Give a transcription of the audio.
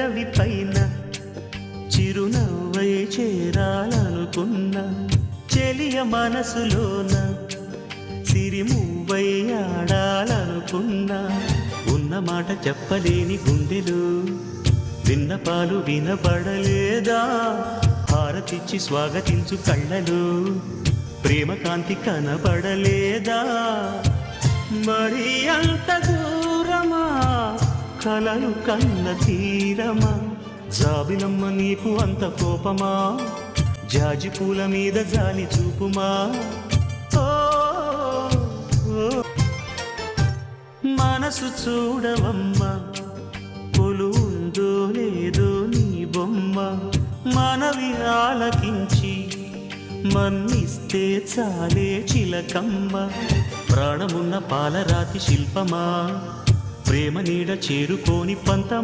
పెదవి పైన చిరునవ్వై చేరాలనుకున్నా చెలియ మనసులోన సిరిమువ్వై ఆడాలనుకున్నా ఉన్న మాట చెప్పలేని గుండెలు విన్నపాలు వినపడలేదా హారతిచ్చి స్వాగతించు కళ్ళలు ప్రేమ కాంతి కనబడలేదా మరి అంత దూరమా కలలు కన్న తీరమా జాబిలమ్మ నీకు అంత కోపమా జాజి పూల మీద జాలి చూపుమా ఓ, ఓ. మనసు చూడవమ్మా కొలుందో లేదో నీ బొమ్మ మనవి ఆలకించి మన్నిస్తే చాలే చిలకమ్మ ప్రాణమున్న పాలరాతి శిల్పమా ప్రేమ నీడ చేరుకోని పంతమా